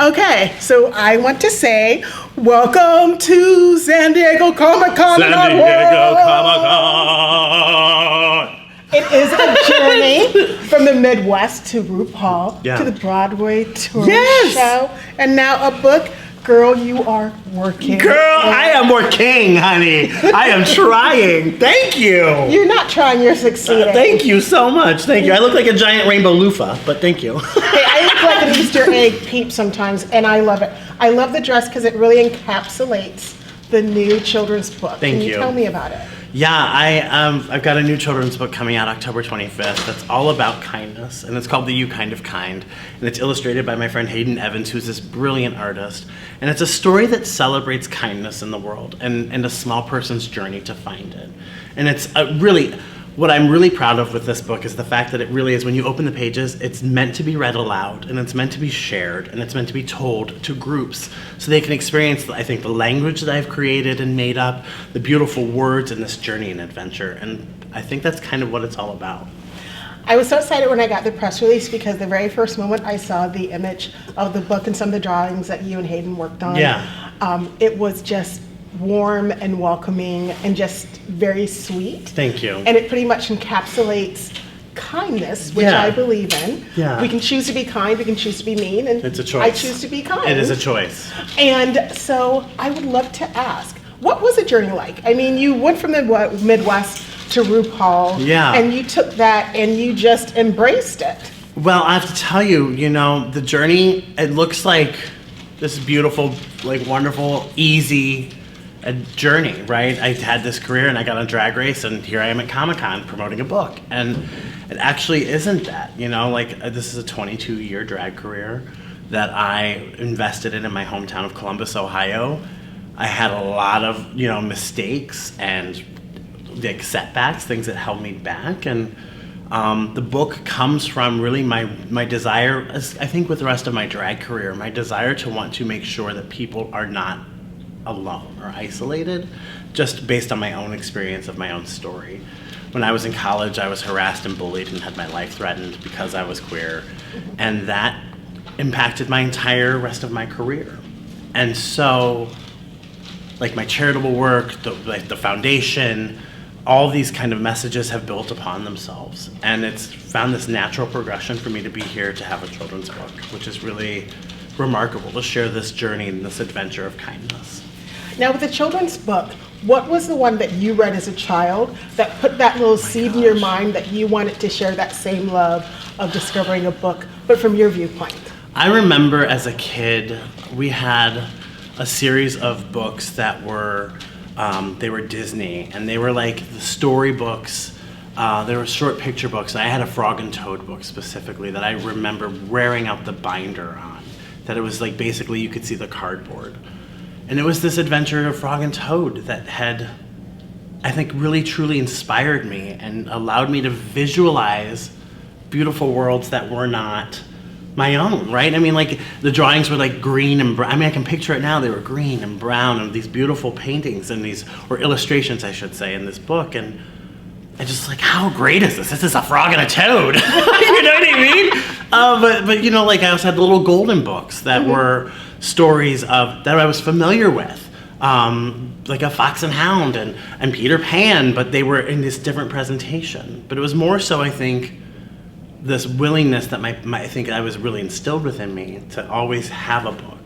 Okay, so I want to say, welcome to San Diego Comic-Con. San Diego Comic-Con. It is a journey from the Midwest to RuPaul, to the Broadway tour show, and now a book. Girl, you are working. Girl, I am working, honey. I am trying. Thank you. You're not trying, you're succeeding. Thank you so much. Thank you. I look like a giant rainbow loofah, but thank you. Hey, I look like an Easter egg peep sometimes, and I love it. I love the dress because it really encapsulates the new children's book. Thank you. Can you tell me about it? Yeah, I've got a new children's book coming out October 25th that's all about kindness, and it's called The You Kind of Kind, and it's illustrated by my friend Hayden Evans, who's this brilliant artist, and it's a story that celebrates kindness in the world and a small person's journey to find it. And it's really, what I'm really proud of with this book is the fact that it really is, when you open the pages, it's meant to be read aloud, and it's meant to be shared, and it's meant to be told to groups so they can experience, I think, the language that I've created and made up, the beautiful words in this journey and adventure, and I think that's kind of what it's all about. I was so excited when I got the press release because the very first moment I saw the image of the book and some of the drawings that you and Hayden worked on, it was just warm and welcoming and just very sweet. Thank you. And it pretty much encapsulates kindness, which I believe in. Yeah. We can choose to be kind, we can choose to be mean, and it's a choice. I choose to be kind. It is a choice. And so I would love to ask, what was the journey like? I mean, you went from the Midwest to RuPaul, and you took that and you just embraced it. Well, I have to tell you, you know, the journey, it looks like this beautiful, like wonderful, easy journey, right? I had this career and I got on Drag Race and here I am at Comic-Con promoting a book. And it actually isn't that, you know, like this is a 22-year drag career that I invested in my hometown of Columbus, Ohio. I had a lot of, you know, mistakes and like setbacks, things that held me back. And the book comes from really my desire, as I think with the rest of my drag career, my desire to want to make sure that people are not alone or isolated, just based on my own experience of my own story. When I was in college, I was harassed and bullied and had my life threatened because I was queer, and that impacted my entire rest of my career. And so, like my charitable work, the foundation, all these kind of messages have built upon themselves, and it's found this natural progression for me to be here to have a children's book, which is really remarkable to share this journey and this adventure of kindness. Now, with the children's book, what was the one that you read as a child that put that little seed in your mind that you wanted to share that same love of discovering a book, but from your viewpoint? I remember as a kid, we had a series of books that were, they were Disney, and they were like the story books. They were short picture books, and I had a Frog and Toad book specifically that I remember wearing out the binder on, that it was like basically you could see the cardboard. And it was this adventure of Frog and Toad that had, I think, really truly inspired me and allowed me to visualize beautiful worlds that were not my own, right? I mean, like the drawings were like green and brown. I mean, I can picture it now. They were green and brown, and these beautiful paintings and these, or illustrations, I should say, in this book. And I just like, how great is this? This is a frog and a toad. You know what I mean? But you know, like I also had the little golden books that were stories of that I was familiar with, like a Fox and Hound and Peter Pan, but they were in this different presentation. But it was more so, I think, this willingness that I think I was really instilled within me to always have a book.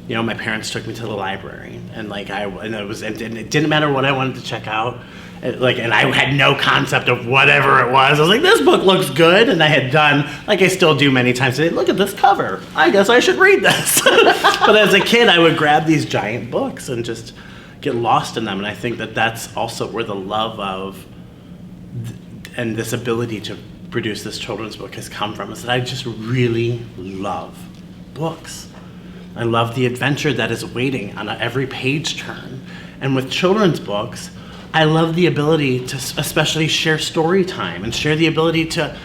You know, my parents took me to the library, and like it didn't matter what I wanted to check out. And I had no concept of whatever it was. I was like, this book looks good, and I had done, like I still do many times today, look at this cover. I guess I should read this. But as a kid, I would grab these giant books and just get lost in them, and I think that that's also where the love of and this ability to produce this children's book has come from, is that I just really love books. I love the adventure that is waiting on every page turn. And with children's books, I love the ability to especially share story time and share the ability to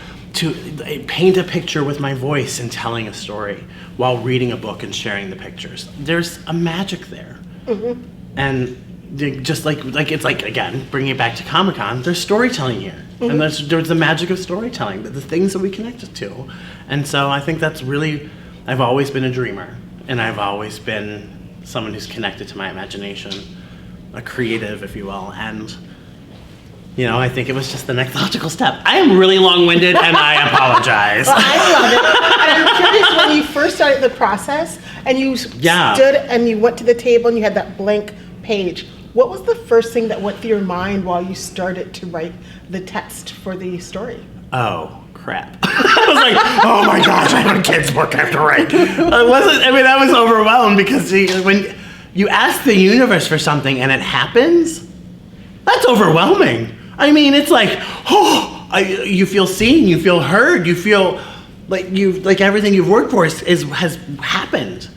paint a picture with my voice and telling a story while reading a book and sharing the pictures. There's a magic there. And just like it's like, again, bringing it back to Comic-Con, there's storytelling here. And there's the magic of storytelling, the things that we connected to. And so I think that's really, I've always been a dreamer. and I've always been someone who's connected to my imagination, a creative, if you will, and you know, I think it was just the next logical step. I am really long-winded, and I apologize. Well, I love it. And I'm curious, when you first started the process, and you stood and you went to the table and you had that blank page, what was the first thing that went through your mind while you started to write the text for the story? Oh, crap. I was like, oh my gosh, I have a kid's book I have to write. I was overwhelmed because when you ask the universe for something and it happens, that's overwhelming. I mean, it's like, you feel seen, you feel heard, you feel like everything you've worked for has happened.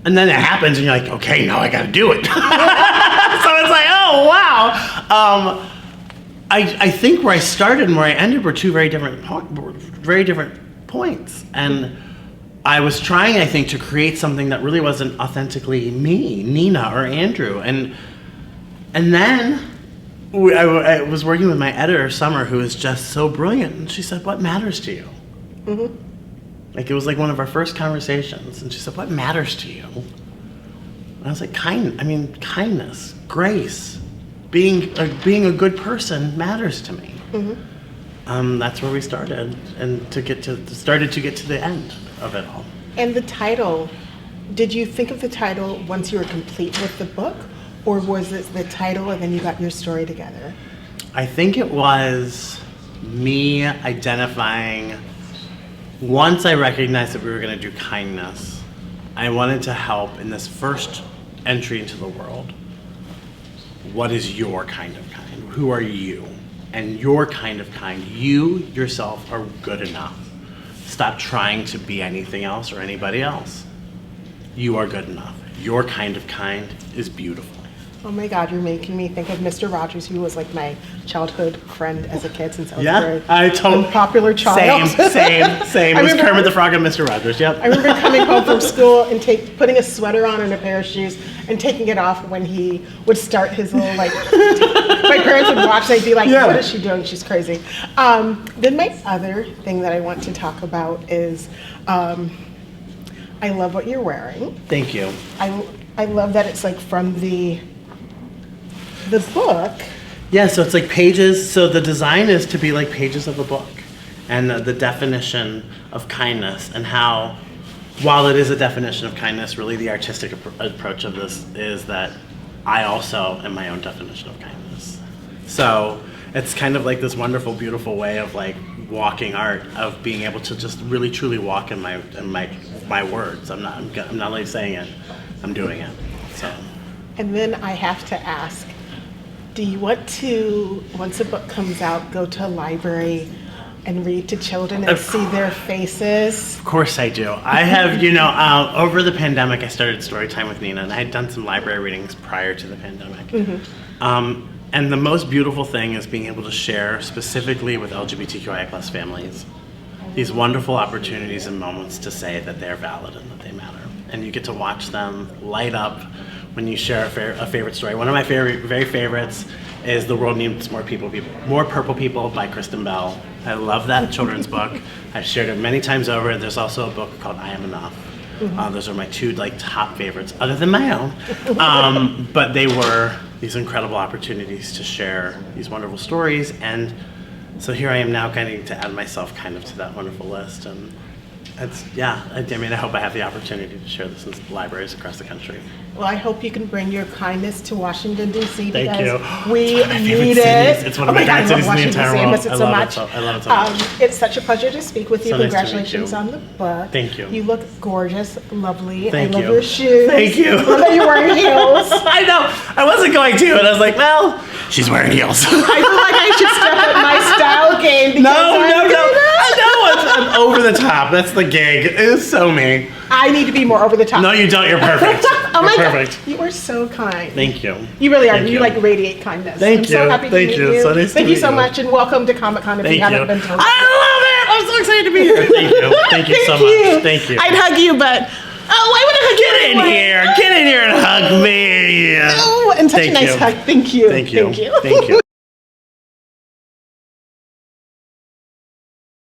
And then it happens and you're like, okay, now I gotta do it. So it's like, oh wow. I think where I started and where I ended were two very different points. And I was trying, I think, to create something that really wasn't authentically me, Nina or Andrew. And then I was working with my editor, Summer, who is just so brilliant. And she said, what matters to you? Mm-hmm. Like, it was like one of our first conversations. And she said, what matters to you? And I was like, kindness, grace, being a good person matters to me. Mm-hmm. That's where we started, and started to get to the end of it all. And the title, did you think of the title once you were complete with the book? Or was it the title and then you got your story together? I think it was me identifying, once I recognized that we were going to do kindness, I wanted to help in this first entry into the world. What is your kind of kind? Who are you? And your kind of kind, you yourself are good enough. Stop trying to be anything else or anybody else. You are good enough. Your kind of kind is beautiful. Oh my God, you're making me think of Mr. Rogers, who was like my childhood friend as a kid since I was a popular child. Same. It was Kermit the Frog and Mr. Rogers, yep. I remember coming home from school and putting a sweater on and a pair of shoes and taking it off when he would start his little my parents would watch, they'd be like, what is she doing? She's crazy. Then my other thing that I want to talk about is, I love what you're wearing. Thank you. I love that it's like from the book. Yeah, so it's like pages. So the design is to be like pages of a book, and the definition of kindness, and how, while it is a definition of kindness, really the artistic approach of this is that I also am my own definition of kindness. So it's kind of like this wonderful, beautiful way of like walking art, of being able to just really truly walk in my words. I'm not only saying it, I'm doing it. So. And then I have to ask, do you want to, once a book comes out, go to a library and read to children and see their faces? Of course I do. I have, over the pandemic, I started Storytime with Nina, and I had done some library readings prior to the pandemic. Mm-hmm. And the most beautiful thing is being able to share specifically with LGBTQIA+ families these wonderful opportunities and moments to say that they're valid and that they matter. And you get to watch them light up when you share a favorite story. One of my very favorites is The World Needs More Purple People by Kristen Bell. I love that children's book. I've shared it many times over. There's also a book called I Am Enough. Mm-hmm. Those are my two top favorites, other than my own. But they were these incredible opportunities to share these wonderful stories. And so here I am now getting to add myself kind of to that wonderful list. And I hope I have the opportunity to share this in libraries across the country. Well, I hope you can bring your kindness to Washington, D.C. Thank you. We need it. It's one of my favorite cities in the entire world. I miss it so much. I love it so much. It's such a pleasure to speak with you. So Congratulations nice to meet you. on the book. Thank you. You look gorgeous, lovely. Thank I you. love your shoes. Thank you. I love you're wearing heels. I know. I wasn't going to, and I was like, well, she's wearing heels. I feel like I should step up my style game. No. I know. I'm over the top. That's the gig. It is so me. I need to be more over the top. No, you don't. You're perfect. Oh my perfect. God. You are so kind. Thank you. You really are. Thank You like radiate kindness. Thank I'm you. so happy to meet you. So nice Thank to you meet so you. much, and welcome to Comic-Con if you haven't been told. I love it. I'm so excited to be here. Thank you. Thank you so much. Thank you. I'd hug you, but why would I hug you? Get in here and hug me. Oh, and such a nice hug. Thank you. Thank you. Thank you. Thank you.